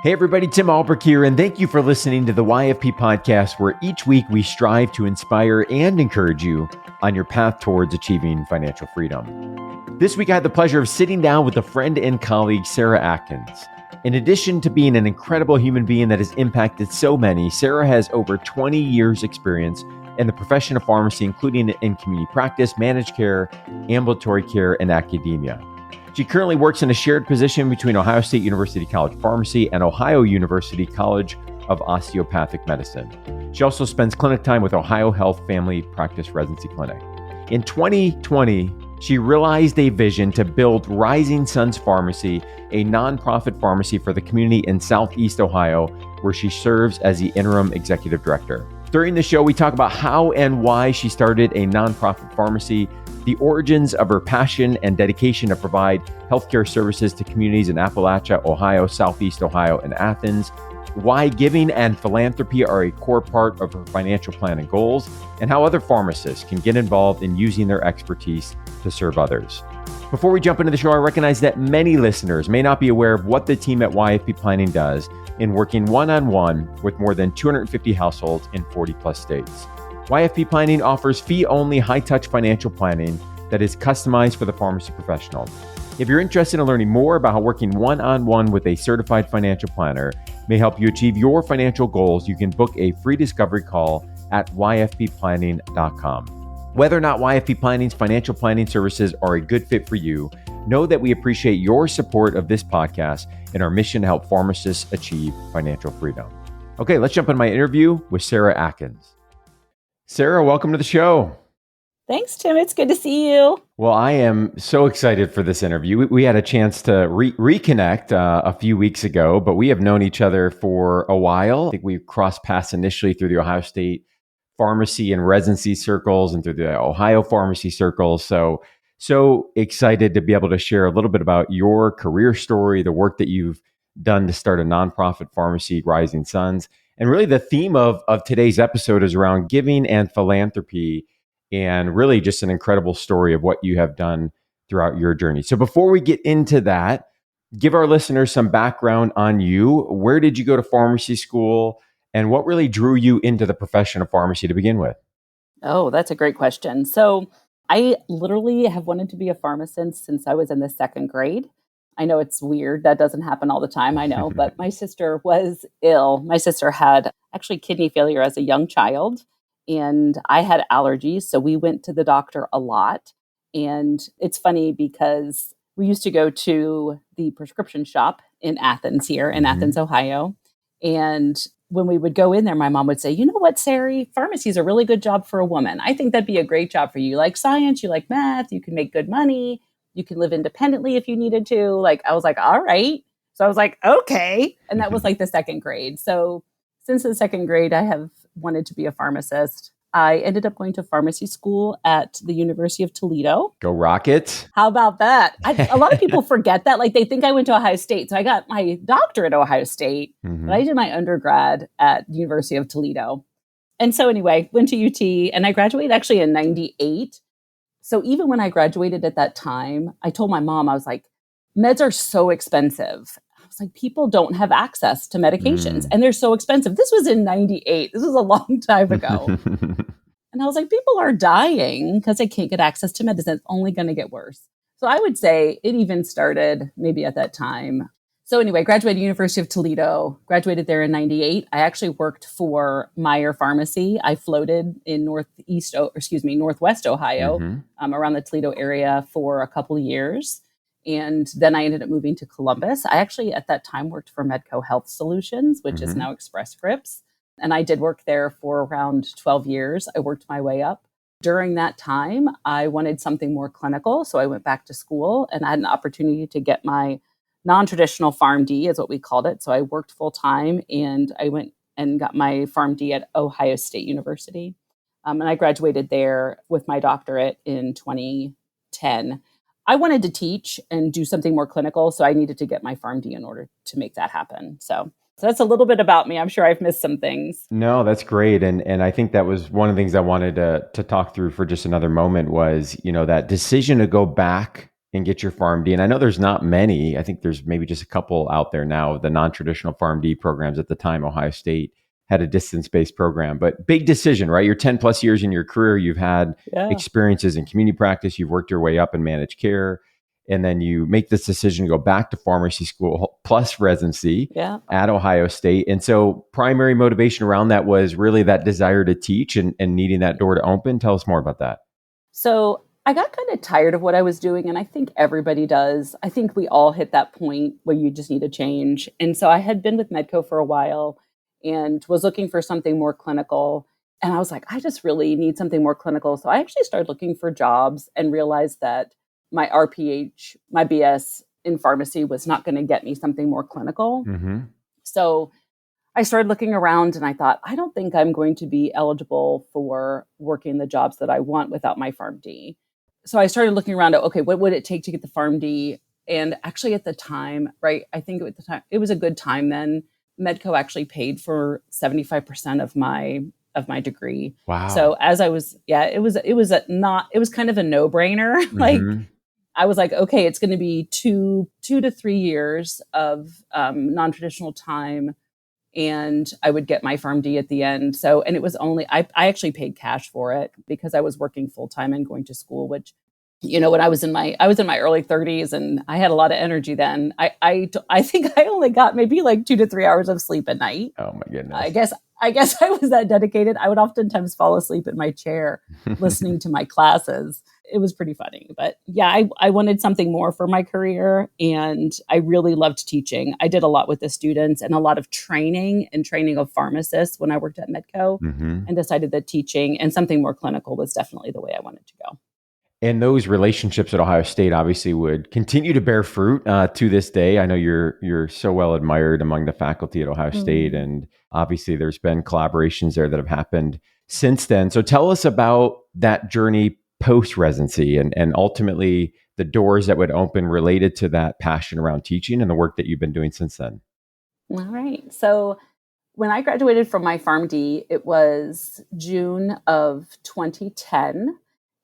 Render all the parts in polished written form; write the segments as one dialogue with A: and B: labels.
A: Hey everybody, Tim Albrecht here, and thank you for listening to the YFP podcast, where each week we strive to inspire and encourage you on your path towards achieving financial freedom. This week I had the pleasure of sitting down with a friend and colleague, Sarah Atkins. In addition to being an incredible human being that has impacted so many, Sarah has over 20 years experience in the profession of pharmacy, including in community practice, managed care, ambulatory care, and academia. She currently works in a shared position between Ohio State University College of Pharmacy and Ohio University College of Osteopathic Medicine. She also spends clinic time with Ohio Health Family Practice Residency Clinic. In 2020, she realized a vision to build Rising Suns Pharmacy, a nonprofit pharmacy for the community in Southeast Ohio, where she serves as the interim executive director. During the show, we talk about how and why she started a nonprofit pharmacy, the origins of her passion and dedication to provide healthcare services to communities in Appalachia, Ohio, Southeast Ohio, and Athens, why giving and philanthropy are a core part of her financial plan and goals, and how other pharmacists can get involved in using their expertise to serve others. Before we jump into the show, I recognize that many listeners may not be aware of what the team at YFP Planning does in working one-on-one with more than 250 households in 40 plus states. YFP Planning offers fee-only, high-touch financial planning that is customized for the pharmacy professional. If you're interested in learning more about how working one-on-one with a certified financial planner may help you achieve your financial goals, you can book a free discovery call at yfpplanning.com. Whether or not YFP Planning's financial planning services are a good fit for you, know that we appreciate your support of this podcast and our mission to help pharmacists achieve financial freedom. Okay, let's jump into my interview with Sarah Atkins. Sarah, welcome to the show.
B: Thanks, Tim. It's good to see you.
A: Well, I am so excited for this interview. We had a chance to reconnect a few weeks ago, but we have known each other for a while. I think we crossed paths initially through the Ohio State pharmacy and residency circles and through the Ohio pharmacy circles. So excited to be able to share a little bit about your career story, the work that you've done to start a nonprofit pharmacy, Rising Suns. And really the theme of today's episode is around giving and philanthropy, and really just an incredible story of what you have done throughout your journey. So before we get into that, give our listeners some background on you. Where did you go to pharmacy school, and what really drew you into the profession of pharmacy to begin with?
B: Oh, that's a great question. So I literally have wanted to be a pharmacist since I was in the second grade. I know it's weird. That doesn't happen all the time, I know, but my sister was ill. My sister had actually kidney failure as a young child, and I had allergies. So we went to the doctor a lot. And it's funny because we used to go to the prescription shop in Athens here, in Athens, Ohio. And when we would go in there, my mom would say, you know what, Sarah, pharmacy is a really good job for a woman. I think that'd be a great job for you. You like science, you like math, you can make good money. You can live independently if you needed to. I was like, all right. So I was like, okay. And that was like the second grade. So since the second grade, I have wanted to be a pharmacist. I ended up going to pharmacy school at the University of Toledo.
A: Go Rockets.
B: How about that? A lot of people forget that. They think I went to Ohio State. So I got my doctorate at Ohio State, but I did my undergrad at the University of Toledo. And so anyway, went to UT, and I graduated actually in 98. So even when I graduated at that time, I told my mom, I was like, meds are so expensive. I was like, people don't have access to medications and they're so expensive. This was in 98. This was a long time ago. And I was like, people are dying because they can't get access to medicine. It's only going to get worse. So I would say it even started maybe at that time. So anyway, graduated University of Toledo, graduated there in 98. I actually worked for Meyer Pharmacy. I floated in Northwest Ohio, around the Toledo area for a couple of years. And then I ended up moving to Columbus. I actually, at that time, worked for Medco Health Solutions, which is now Express Scripts. And I did work there for around 12 years. I worked my way up. During that time, I wanted something more clinical. So I went back to school and I had an opportunity to get my non-traditional PharmD is what we called it. So I worked full time, and I went and got my PharmD at Ohio State University. And I graduated there with my doctorate in 2010. I wanted to teach and do something more clinical, so I needed to get my PharmD in order to make that happen. So that's a little bit about me. I'm sure I've missed some things.
A: No, that's great. And I think that was one of the things I wanted to talk through for just another moment was, that decision to go back and get your PharmD. And I know there's not many. I think there's maybe just a couple out there now of the non-traditional PharmD programs. At the time, Ohio State had a distance-based program, but big decision, right? You're 10 plus years in your career. You've had experiences in community practice. You've worked your way up in managed care. And then you make this decision to go back to pharmacy school plus residency at Ohio State. And so primary motivation around that was really that desire to teach and needing that door to open. Tell us more about that.
B: So I got kind of tired of what I was doing. And I think everybody does. I think we all hit that point where you just need a change. And so I had been with Medco for a while and was looking for something more clinical. And I was like, I just really need something more clinical. So I actually started looking for jobs and realized that my RPH, my BS in pharmacy was not going to get me something more clinical.
A: Mm-hmm.
B: So I started looking around and I thought, I don't think I'm going to be eligible for working the jobs that I want without my PharmD. So I started looking around at, okay, what would it take to get the PharmD? And actually at the time, right, I think at the time, it was a good time then, Medco actually paid for 75% of my degree.
A: Wow.
B: So as I was, it was kind of a no-brainer.
A: Mm-hmm.
B: Like, I was like, okay, it's going to be 2 to 3 years of non-traditional time, and I would get my PharmD at the end. So, and it was only, I actually paid cash for it because I was working full time and going to school, which, when I was in my early 30s and I had a lot of energy then. I think I only got maybe like 2 to 3 hours of sleep at night.
A: Oh my goodness.
B: I guess I was that dedicated. I would oftentimes fall asleep in my chair listening to my classes. It was pretty funny. But yeah, I wanted something more for my career. And I really loved teaching. I did a lot with the students and a lot of training of pharmacists when I worked at Medco, and decided that teaching and something more clinical was definitely the way I wanted to go.
A: And those relationships at Ohio State obviously would continue to bear fruit to this day. I know you're so well admired among the faculty at Ohio State, and obviously there's been collaborations there that have happened since then. So tell us about that journey post-residency and ultimately the doors that would open related to that passion around teaching and the work that you've been doing since then.
B: All right. So when I graduated from my PharmD, it was June of 2010.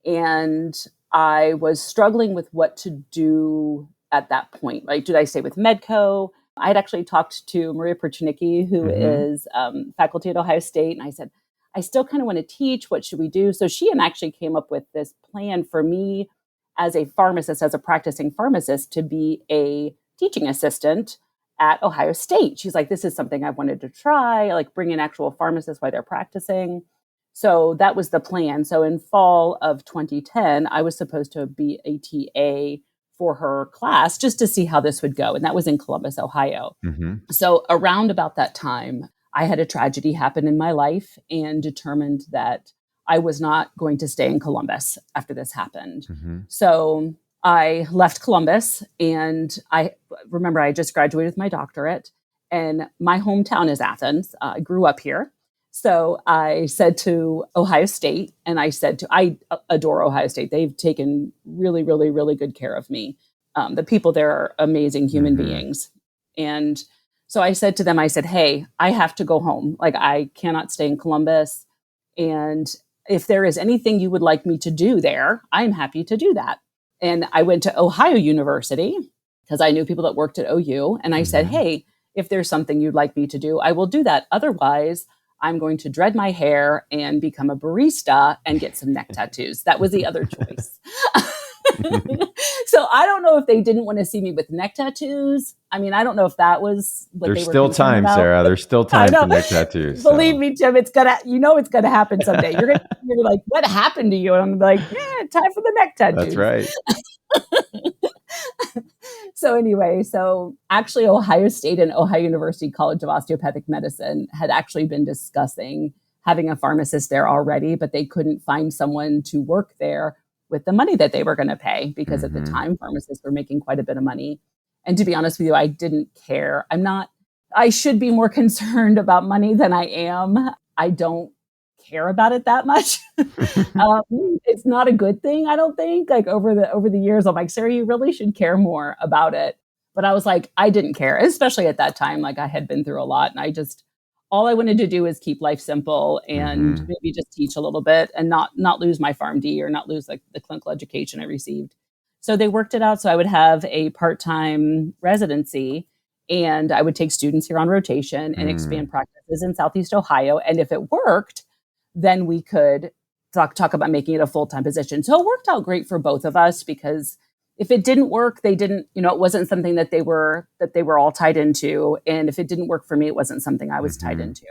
B: And I was struggling with what to do at that point. Like, did I stay with Medco? I had actually talked to Maria Perchinicki, who is faculty at Ohio State. And I said, I still kind of want to teach. What should we do? So she actually came up with this plan for me as a pharmacist, as a practicing pharmacist, to be a teaching assistant at Ohio State. She's like, this is something I wanted to try, like bring in actual pharmacists while they're practicing. So that was the plan. So in fall of 2010, I was supposed to be a TA for her class just to see how this would go. And that was in Columbus, Ohio. So around about that time, I had a tragedy happen in my life and determined that I was not going to stay in Columbus after this happened. So I left Columbus, and I remember I just graduated with my doctorate, and my hometown is Athens. I grew up here. So I said to Ohio State, and I adore Ohio State. They've taken really, really, really good care of me. The people there are amazing human beings. And so I said to them, I said, hey, I have to go home. Like, I cannot stay in Columbus. And if there is anything you would like me to do there, I'm happy to do that. And I went to Ohio University because I knew people that worked at OU. And I said, hey, if there's something you'd like me to do, I will do that. Otherwise, I'm going to dread my hair and become a barista and get some neck tattoos. That was the other choice. So I don't know if they didn't want to see me with neck tattoos. I mean, I don't know if that was what
A: There's
B: they were
A: still time,
B: about.
A: Sarah. There's still time for neck tattoos.
B: Believe me, Tim, it's gonna happen someday. You're like, what happened to you? And I'm like, yeah, time for the neck tattoos.
A: That's right.
B: So anyway, actually Ohio State and Ohio University College of Osteopathic Medicine had actually been discussing having a pharmacist there already, but they couldn't find someone to work there with the money that they were going to pay, because at the time pharmacists were making quite a bit of money. And to be honest with you, I didn't care. I should be more concerned about money than I am. I don't care about it that much. It's not a good thing, I don't think. Like over the years, I'm like, Sarah, you really should care more about it. But I was like, I didn't care, especially at that time. Like, I had been through a lot, and all I wanted to do is keep life simple and maybe just teach a little bit and not lose my PharmD or not lose like the clinical education I received. So they worked it out. So I would have a part-time residency and I would take students here on rotation and expand practices in Southeast Ohio. And if it worked, then we could talk about making it a full-time position. So it worked out great for both of us because if it didn't work, they didn't, it wasn't something that they were all tied into. And if it didn't work for me, it wasn't something I was tied into.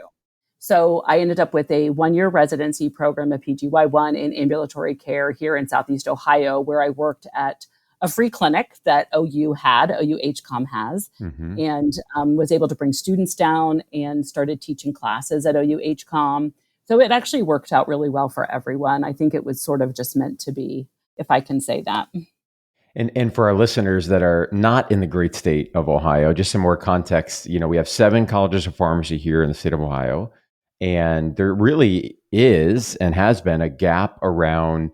B: So I ended up with a 1-year residency program, a PGY1 in ambulatory care here in Southeast Ohio, where I worked at a free clinic that OU HCOM has, and was able to bring students down and started teaching classes at OU HCOM. So it actually worked out really well for everyone. I think it was sort of just meant to be, if I can say that.
A: And for our listeners that are not in the great state of Ohio, just some more context, we have 7 colleges of pharmacy here in the state of Ohio. And there really is and has been a gap around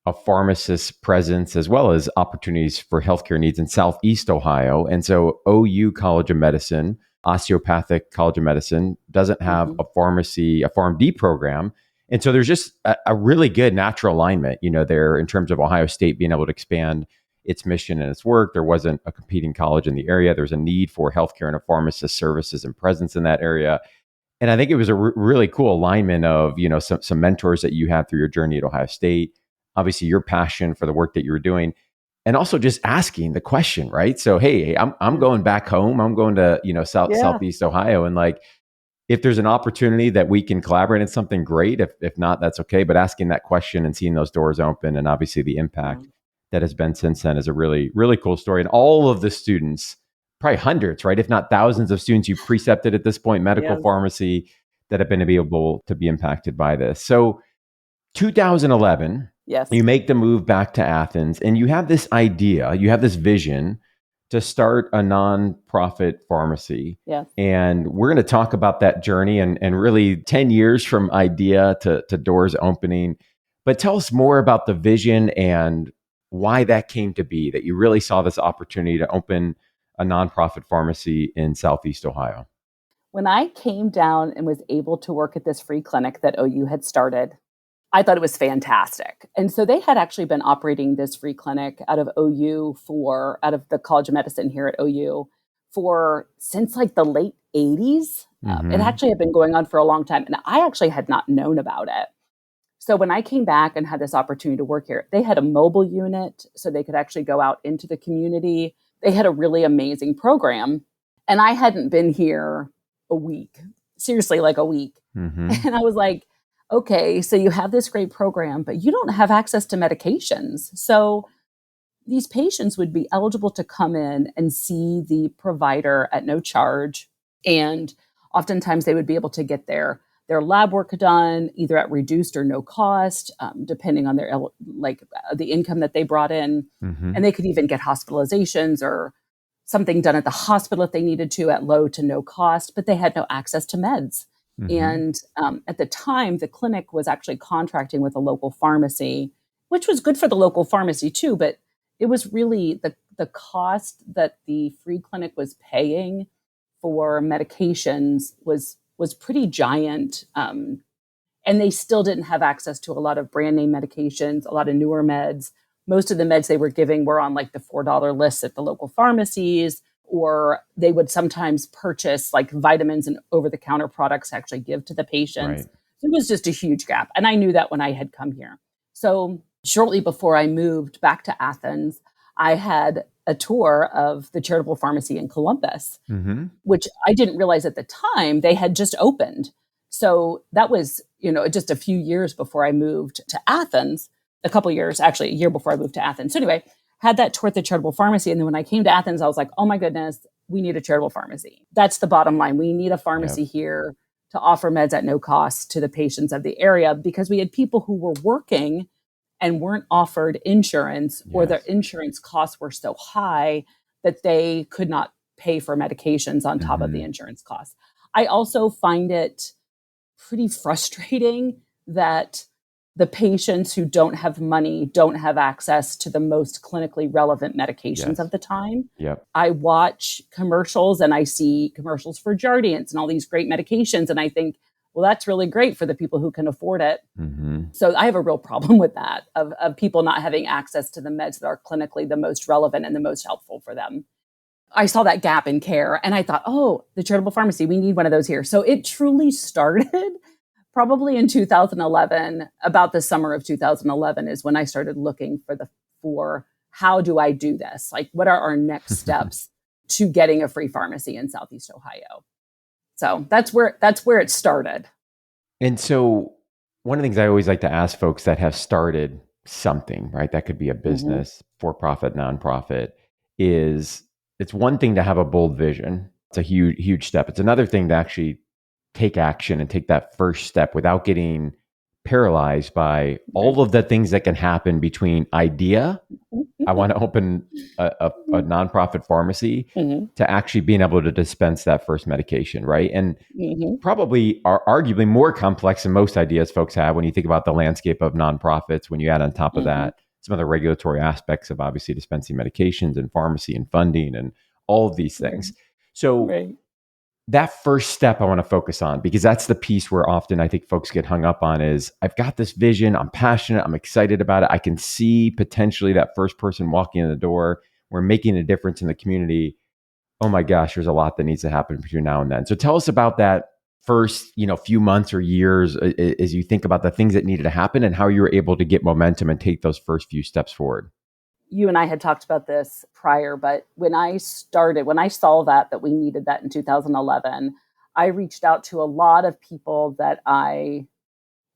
A: a pharmacist presence as well as opportunities for healthcare needs in Southeast Ohio. And so OU College of Medicine, Osteopathic College of Medicine, doesn't have a PharmD program. And so there's just a really good natural alignment, there in terms of Ohio State being able to expand its mission and its work. There wasn't a competing college in the area. There's a need for healthcare and a pharmacist services and presence in that area. And I think it was a really cool alignment of, some mentors that you had through your journey at Ohio State, obviously your passion for the work that you were doing, and also just asking the question, right? So, hey, I'm going back home. I'm going to, Southeast Ohio. And like, if there's an opportunity that we can collaborate in something, great. If not, that's okay. But asking that question and seeing those doors open, and obviously the impact that has been since then is a really, really cool story. And all of the students, probably hundreds, right? If not thousands of students you precepted at this point, medical pharmacy, that have been able to be impacted by this. So 2011, you make the move back to Athens, and you have this idea, you have this vision to start a nonprofit pharmacy. And we're going to talk about that journey and really 10 years from idea to doors opening. But tell us more about the vision and why that came to be, that you really saw this opportunity to open a nonprofit pharmacy in Southeast Ohio.
B: When I came down and was able to work at this free clinic that OU had started, I thought it was fantastic. And so they had actually been operating this free clinic out of out of the College of Medicine here at OU since like the late 80s. It actually had been going on for a long time. And I actually had not known about it. So when I came back and had this opportunity to work here, they had a mobile unit so they could actually go out into the community. They had a really amazing program. And I hadn't been here a week, seriously, like a week. And I was like, okay, so you have this great program, but you don't have access to medications. So these patients would be eligible to come in and see the provider at no charge. And oftentimes they would be able to get their lab work done either at reduced or no cost, depending on the income that they brought in. And they could even get hospitalizations or something done at the hospital if they needed to at low to no cost, but they had no access to meds. And at the time, the clinic was actually contracting with a local pharmacy, which was good for the local pharmacy too, but it was really the cost that the free clinic was paying for medications was pretty giant. And they still didn't have access to a lot of brand name medications, a lot of newer meds. Most of the meds they were giving were on like the $4 lists at the local pharmacies, or they would sometimes purchase like vitamins and over-the-counter products to actually give to the patients. So it was just a huge gap. And I knew that when I had come here. So shortly before I moved back to Athens, I had a tour of the charitable pharmacy in Columbus, which I didn't realize at the time they had just opened. So that was, just a few years before I moved to Athens, a couple years, actually a year before I moved to Athens. So anyway, had that tour at the charitable pharmacy. And then when I came to Athens, I was like, oh my goodness, we need a charitable pharmacy. That's the bottom line. We need a pharmacy here to offer meds at no cost to the patients of the area, because we had people who were working and weren't offered insurance, or their insurance costs were so high that they could not pay for medications on top of the insurance costs. I also find it pretty frustrating that the patients who don't have money don't have access to the most clinically relevant medications of the time. I watch commercials and I see commercials for Jardiance and all these great medications. And I think, Well, that's really great for the people who can afford it.
A: Mm-hmm.
B: So I have a real problem with that, of people not having access to the meds that are clinically the most relevant and the most helpful for them. I saw that gap in care and I thought, oh, the charitable pharmacy, we need one of those here. So it truly started probably in 2011. About the summer of 2011 is when I started looking for how do I do this? Like, what are our next steps to getting a free pharmacy in Southeast Ohio? So that's where it started.
A: And so one of the things I always like to ask folks that have started something, right? That could be a business, for-profit, nonprofit, is it's one thing to have a bold vision. It's a huge, huge step. It's another thing to actually take action and take that first step without getting paralyzed by all of the things that can happen between idea, I want to open a nonprofit pharmacy, to actually being able to dispense that first medication, right? And probably are arguably more complex than most ideas folks have when you think about the landscape of nonprofits, when you add on top of that some of the regulatory aspects of obviously dispensing medications and pharmacy and funding and all of these things. So that first step I want to focus on, because that's the piece where often I think folks get hung up on is, I've got this vision, I'm passionate, I'm excited about it. I can see potentially that first person walking in the door. We're making a difference in the community. Oh my gosh, there's a lot that needs to happen between now and then. So tell us about that first, few months or years as you think about the things that needed to happen and how you were able to get momentum and take those first few steps forward.
B: You and I had talked about this prior, but when I saw that we needed that in 2011, I reached out to a lot of people that I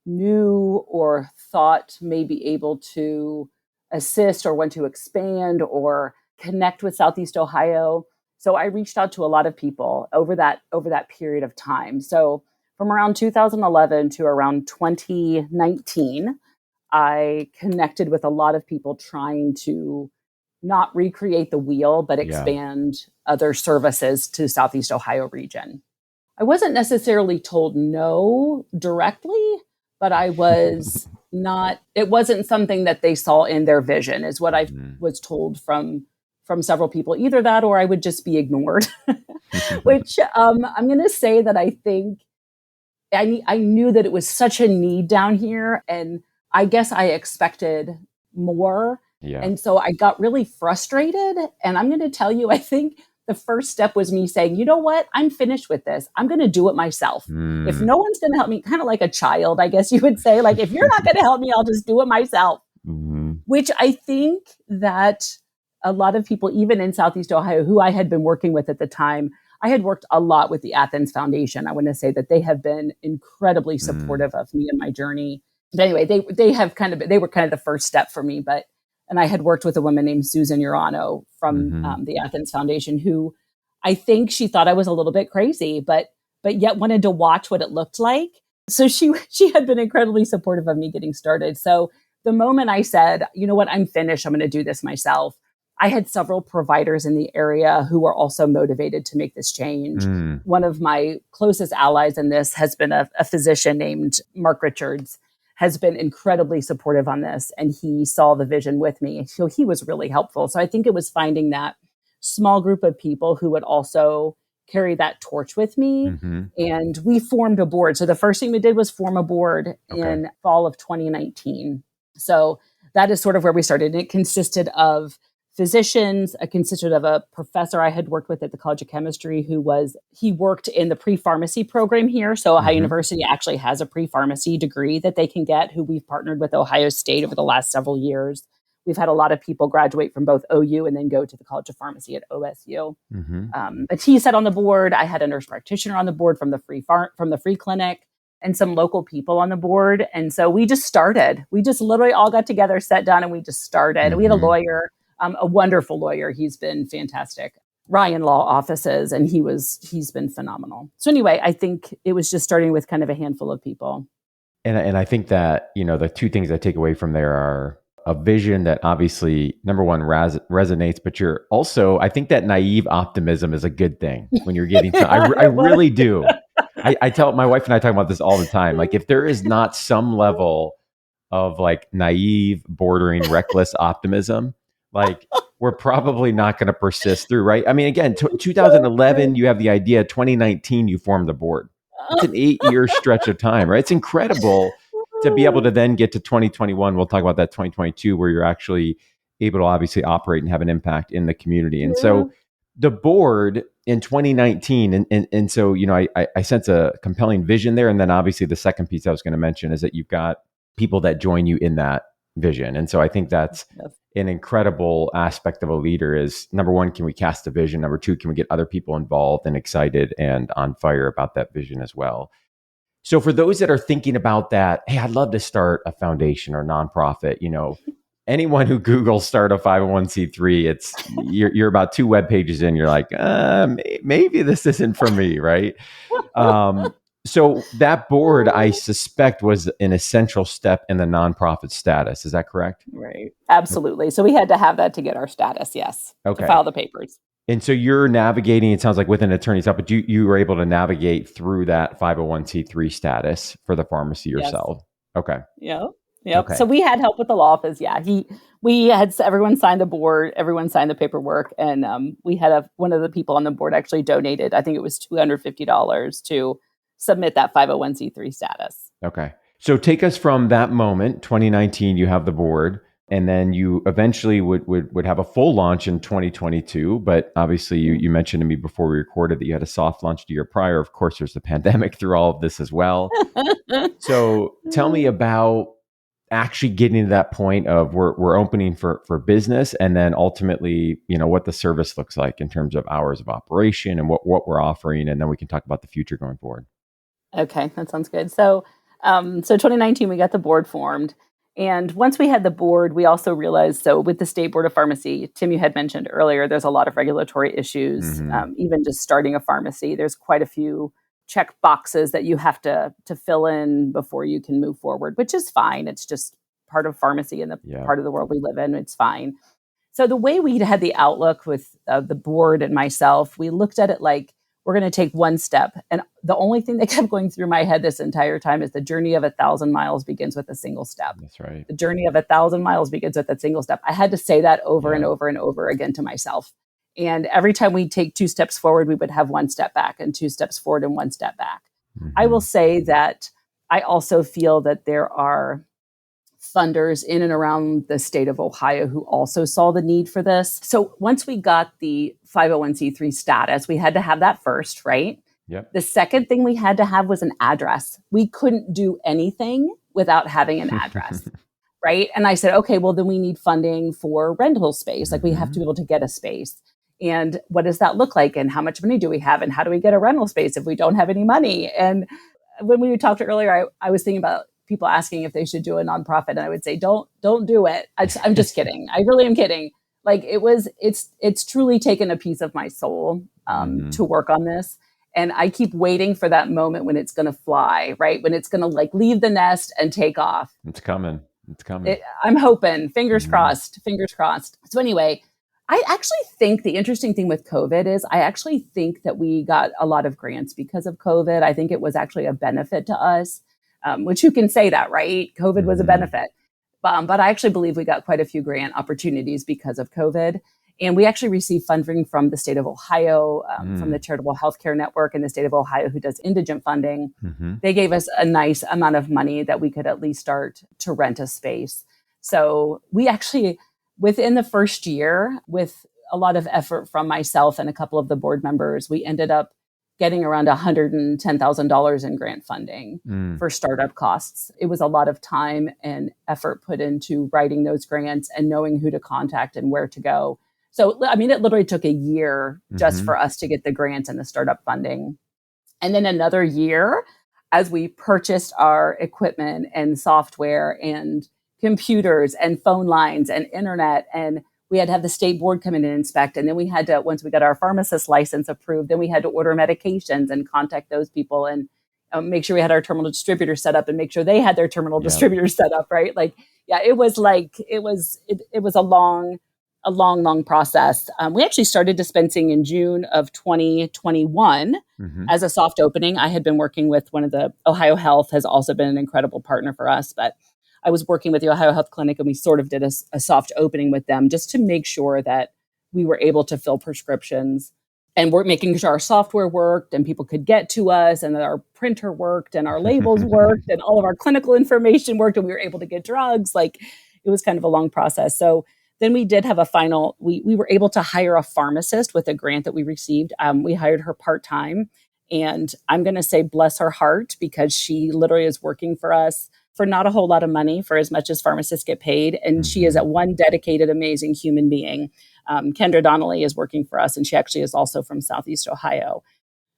B: knew or thought may be able to assist or want to expand or connect with Southeast Ohio. So I reached out to a lot of people over that period of time. So from around 2011 to around 2019, I connected with a lot of people trying to not recreate the wheel, but expand other services to Southeast Ohio region. I wasn't necessarily told no directly, but I was not, it wasn't something that they saw in their vision, is what I was told from several people. Either that or I would just be ignored, which I'm going to say that I think I knew that it was such a need down here, and I guess I expected more. Yeah. And so I got really frustrated. And I'm going to tell you, I think the first step was me saying, you know what? I'm finished with this. I'm going to do it myself. If no one's going to help me, kind of like a child, I guess you would say, like, if you're not going to help me, I'll just do it myself. Which I think that a lot of people, even in Southeast Ohio, who I had been working with at the time, I had worked a lot with the Atkins Foundation. I want to say that they have been incredibly supportive of me in my journey. But anyway, they were kind of the first step for me. And I had worked with a woman named Susan Urano from the Atkins Foundation, who I think she thought I was a little bit crazy, but yet wanted to watch what it looked like. So she had been incredibly supportive of me getting started. So the moment I said, you know what, I'm finished, I'm going to do this myself, I had several providers in the area who were also motivated to make this change. One of my closest allies in this has been a physician named Mark Richards, has been incredibly supportive on this. And he saw the vision with me. So he was really helpful. So I think it was finding that small group of people who would also carry that torch with me. And we formed a board. So the first thing we did was form a board in fall of 2019. So that is sort of where we started. And it consisted of physicians. It consisted of a professor I had worked with at the College of Chemistry he worked in the pre-pharmacy program here. So Ohio University actually has a pre-pharmacy degree that they can get, who we've partnered with Ohio State over the last several years. We've had a lot of people graduate from both OU and then go to the College of Pharmacy at OSU. But he sat on the board. I had a nurse practitioner on the board from the free clinic, and some local people on the board. And so we just started. We just literally all got together, sat down, and we just started. We had a lawyer, a wonderful lawyer. He's been fantastic. Ryan Law Offices, and he's been phenomenal. So anyway, I think it was just starting with kind of a handful of people.
A: And I think that, the two things I take away from there are a vision that obviously, number one, resonates, but you're also, I think that naive optimism is a good thing when you're getting to, I really do. I tell my wife and I talk about this all the time. Like, if there is not some level of like naive, bordering, reckless optimism, like, we're probably not going to persist through, right? I mean, again, 2011, you have the idea. 2019, you form the board. it's an 8-year stretch of time, right? It's incredible to be able to then get to 2021. We'll talk about that 2022, where you're actually able to obviously operate and have an impact in the community. And so the board in 2019, and so, I sense a compelling vision there. And then obviously the second piece I was going to mention is that you've got people that join you in that vision. And so I think that's an incredible aspect of a leader is, number one, can we cast a vision? Number two, can we get other people involved and excited and on fire about that vision as well? So for those that are thinking about that, hey, I'd love to start a foundation or nonprofit, anyone who Googles start a 501c3, you're about 2 web pages in, you're like, maybe this isn't for me, right? So that board, I suspect, was an essential step in the nonprofit status. Is that correct?
B: Right. Absolutely. So we had to have that to get our status, yes, to file the papers.
A: And so you're navigating, it sounds like, with an attorney's help, but you were able to navigate through that 501c3 status for the pharmacy yourself. Yes. Okay.
B: Yep. Okay. So we had help with the law office. Yeah. We had everyone signed the board, everyone signed the paperwork. And we had one of the people on the board actually donated, I think it was $250 to submit that 501c3 status.
A: Okay. So take us from that moment, 2019, you have the board, and then you eventually would have a full launch in 2022. But obviously you mentioned to me before we recorded that you had a soft launch the year prior. Of course, there's the pandemic through all of this as well. So tell me about actually getting to that point of we're opening for business, and then ultimately, what the service looks like in terms of hours of operation and what we're offering. And then we can talk about the future going forward.
B: Okay, that sounds good. So 2019, we got the board formed. And once we had the board, we also realized, so with the State Board of Pharmacy, Tim, you had mentioned earlier, there's a lot of regulatory issues. Even just starting a pharmacy, there's quite a few check boxes that you have to fill in before you can move forward, which is fine. It's just part of pharmacy and the part of the world we live in. It's fine. So the way we had the outlook with the board and myself, we looked at it like, we're going to take one step. And the only thing that kept going through my head this entire time is the journey of 1,000 miles begins with a single step.
A: That's right.
B: The journey of 1,000 miles begins with a single step. I had to say that over and over and over again to myself. And every time we take 2 steps forward, we would have 1 step back, and 2 steps forward and 1 step back. I will say that I also feel that there are funders in and around the state of Ohio who also saw the need for this. So once we got the 501c3 status, we had to have that first, right?
A: Yep.
B: The second thing we had to have was an address. We couldn't do anything without having an address, right? And I said, okay, well, then we need funding for rental space. Like we have to be able to get a space. And what does that look like? And how much money do we have? And how do we get a rental space if we don't have any money? And when we talked earlier, I was thinking about people asking if they should do a nonprofit. And I would say, don't do it. I'm just kidding. I really am kidding. Like it's truly taken a piece of my soul to work on this. And I keep waiting for that moment when it's going to fly, right? When it's going to like leave the nest and take off.
A: It's coming.
B: I'm hoping, fingers crossed. So anyway, I actually think the interesting thing with COVID is I actually think that we got a lot of grants because of COVID. I think it was actually a benefit to us, which you can say that, right? COVID was a benefit. But I actually believe we got quite a few grant opportunities because of COVID. And we actually received funding from the state of Ohio, from the Charitable Healthcare Network in the state of Ohio, who does indigent funding. They gave us a nice amount of money that we could at least start to rent a space. So we actually, within the first year, with a lot of effort from myself and a couple of the board members, we ended up getting around $110,000 in grant funding for startup costs. It was a lot of time and effort put into writing those grants and knowing who to contact and where to go. So, I mean, it literally took a year just for us to get the grants and the startup funding. And then another year as we purchased our equipment and software and computers and phone lines and internet, and we had to have the state board come in and inspect. And then we had to, once we got our pharmacist license approved, then we had to order medications and contact those people and make sure we had our terminal distributor set up and make sure they had their terminal distributor set up, right? Like, yeah, it was a long process. We actually started dispensing in June of 2021 as a soft opening. I had been working with one of the Ohio Health has also been an incredible partner for us, but I was working with the Ohio Health Clinic and we sort of did a soft opening with them just to make sure that we were able to fill prescriptions. and we're making sure our software worked and people could get to us and that our printer worked and our labels worked and all of our clinical information worked and we were able to get drugs. Like it was kind of a long process. So then we did have a final, we were able to hire a pharmacist with a grant that we received. We hired her part-time, and I'm going to say bless her heart, because she literally is working for us for not a whole lot of money, for as much as pharmacists get paid. And she is a one dedicated, amazing human being. Kendra Donnelly is working for us, and she actually is also from Southeast Ohio.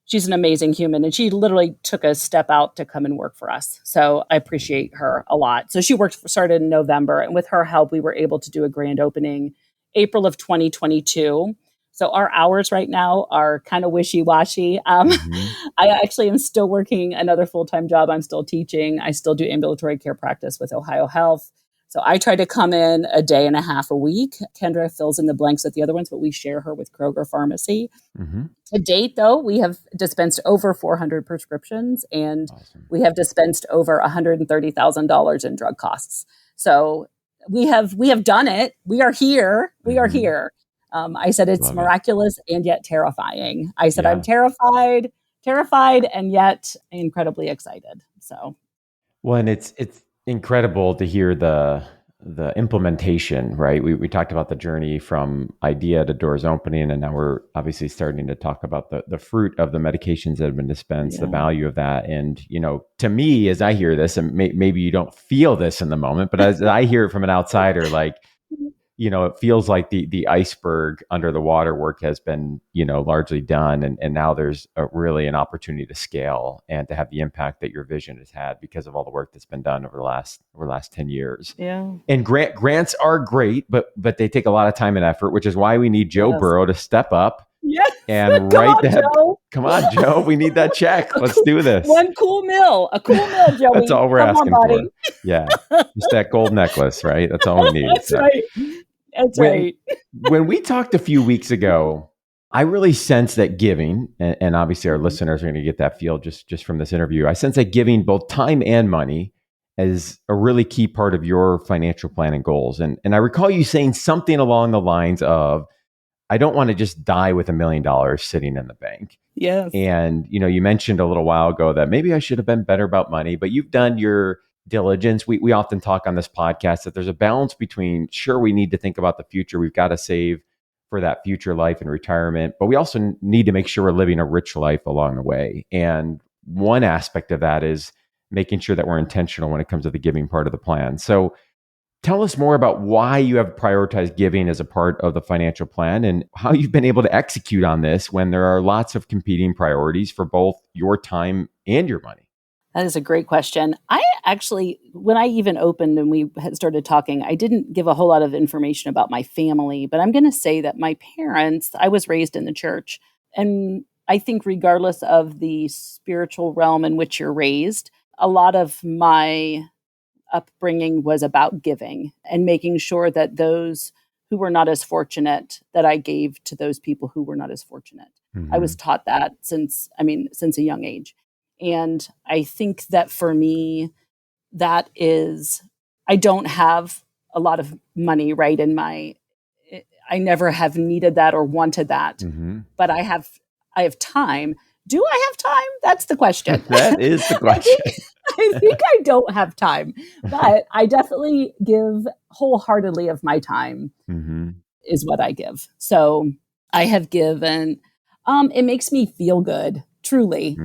B: She's an amazing human, and she literally took a step out to come and work for us. So I appreciate her a lot. So she started in November, and with her help, we were able to do a grand opening April of 2022. So our hours right now are kind of wishy-washy. I actually am still working another full-time job. I'm still teaching. I still do ambulatory care practice with Ohio Health. So I try to come in a day and a half a week. Kendra fills in the blanks with the other ones, but we share her with Kroger Pharmacy. To date, though, we have dispensed over 400 prescriptions, and we have dispensed over $130,000 in drug costs. So we have done it. We are here. We are here. I said it's miraculous and yet terrifying. I said I'm terrified, and yet incredibly excited. So,
A: well, and it's incredible to hear the implementation, right? We talked about the journey from idea to doors opening, and now we're obviously starting to talk about the fruit of the medications that have been dispensed, the value of that. And, to me, as I hear this, and maybe you don't feel this in the moment, but as I hear it from an outsider, like, it feels like the iceberg under the water work has been, largely done. And now there's really an opportunity to scale and to have the impact that your vision has had because of all the work that's been done over the last 10 years.
B: Yeah.
A: And grants are great, but they take a lot of time and effort, which is why we need Joe Burrow to step up.
B: Yes.
A: And write that. Joe. Come on, Joe. We need that check. Let's do this.
B: A cool meal, Joey.
A: That's all we're asking for. Yeah. Just that gold necklace, right? That's all we need.
B: That's right. That's right.
A: When we talked a few weeks ago, I really sense that giving, and obviously our listeners are going to get that feel just from this interview. I sense that giving both time and money is a really key part of your financial plan and goals. And I recall you saying something along the lines of, I don't want to just die with $1 million sitting in the bank.
B: Yes.
A: And, you mentioned a little while ago that maybe I should have been better about money, but you've done your diligence. We often talk on this podcast that there's a balance between, sure, we need to think about the future. We've got to save for that future life and retirement, but we also need to make sure we're living a rich life along the way. And one aspect of that is making sure that we're intentional when it comes to the giving part of the plan. So tell us more about why you have prioritized giving as a part of the financial plan and how you've been able to execute on this when there are lots of competing priorities for both your time and your money.
B: That is a great question. I actually, when I even opened and we had started talking, I didn't give a whole lot of information about my family, but I'm going to say that my parents, I was raised in the church. And I think regardless of the spiritual realm in which you're raised, a lot of my upbringing was about giving and making sure that those who were not as fortunate, that I gave to those people who were not as fortunate. I was taught that since a young age. And I think that for me, that is, I don't have a lot of money, right? I never have needed that or wanted that, but I have time. Do I have time? That's the question.
A: That is the question.
B: I think I don't have time, but I definitely give wholeheartedly of my time is what I give. So I have given, it makes me feel good, truly.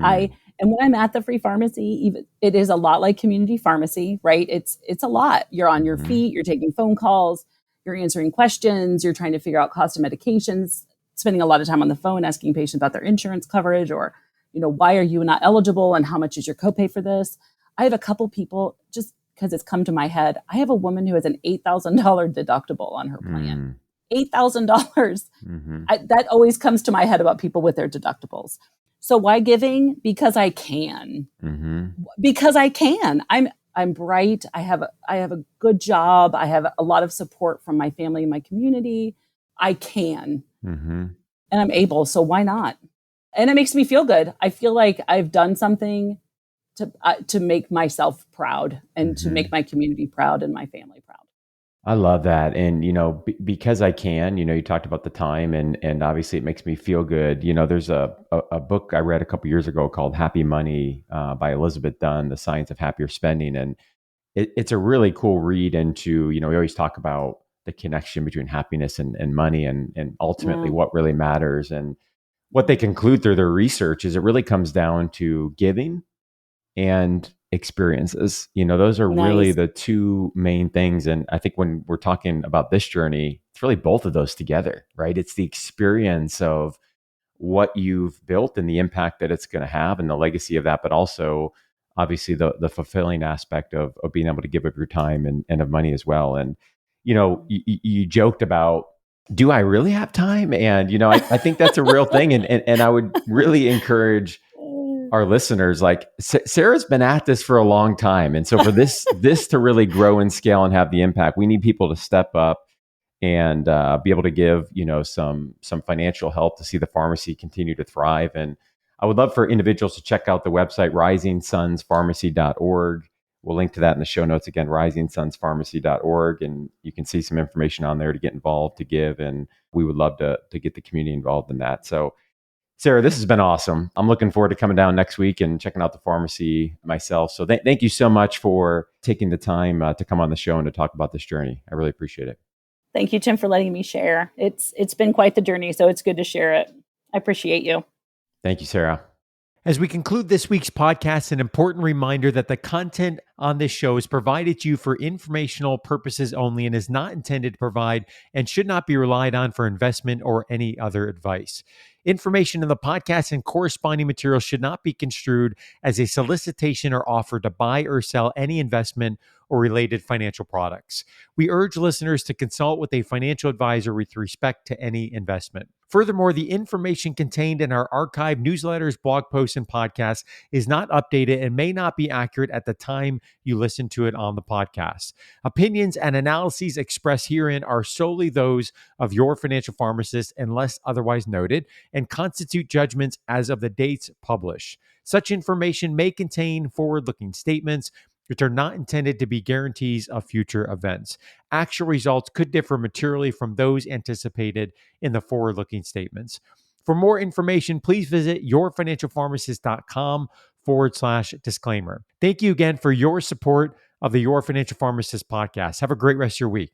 B: And when I'm at the free pharmacy, it is a lot like community pharmacy, right? It's a lot. You're on your feet, you're taking phone calls, you're answering questions, you're trying to figure out cost of medications, spending a lot of time on the phone asking patients about their insurance coverage or, why are you not eligible and how much is your copay for this? I have a couple people, just because it's come to my head, I have a woman who has an $8,000 deductible on her plan. $8,000. That always comes to my head about people with their deductibles. So why giving? Because I can. Because I can. I'm bright. I have a good job. I have a lot of support from my family and my community. I can. And I'm able. So why not? And it makes me feel good. I feel like I've done something to make myself proud and to make my community proud and my family proud.
A: I love that. And, because I can, you talked about the time and obviously it makes me feel good. There's a book I read a couple years ago called Happy Money by Elizabeth Dunn, The Science of Happier Spending. And it's a really cool read into, we always talk about the connection between happiness and money and ultimately
B: Mm,
A: what really matters. And what they conclude through their research is it really comes down to giving and experiences. Those are really
B: nice.
A: the two main things. And I think when we're talking about this journey, it's really both of those together, right? It's the experience of what you've built and the impact that it's going to have and the legacy of that, but also obviously the fulfilling aspect of being able to give up your time and of money as well. And, you joked about, do I really have time? And, I think that's a real thing. And I would really encourage our listeners, like Sarah's been at this for a long time. And so for this to really grow and scale and have the impact, we need people to step up and be able to give, some financial help to see the pharmacy continue to thrive. And I would love for individuals to check out the website, risingsonspharmacy.org. We'll link to that in the show notes again, risingsonspharmacy.org. And you can see some information on there to get involved, to give. And we would love to get the community involved in that. So Sarah, this has been awesome. I'm looking forward to coming down next week and checking out the pharmacy myself. So thank you so much for taking the time to come on the show and to talk about this journey. I really appreciate it.
B: Thank you, Tim, for letting me share. It's been quite the journey, so it's good to share it. I appreciate you.
A: Thank you, Sarah.
C: As we conclude this week's podcast, an important reminder that the content on this show is provided to you for informational purposes only and is not intended to provide and should not be relied on for investment or any other advice. Information in the podcast and corresponding materials should not be construed as a solicitation or offer to buy or sell any investment or related financial products. We urge listeners to consult with a financial advisor with respect to any investment. Furthermore, the information contained in our archived newsletters, blog posts, and podcasts is not updated and may not be accurate at the time you listen to it on the podcast. Opinions and analyses expressed herein are solely those of your financial pharmacist unless otherwise noted and constitute judgments as of the dates published. Such information may contain forward-looking statements which are not intended to be guarantees of future events. Actual results could differ materially from those anticipated in the forward-looking statements. For more information, please visit yourfinancialpharmacist.com/disclaimer. Thank you again for your support of the Your Financial Pharmacist podcast. Have a great rest of your week.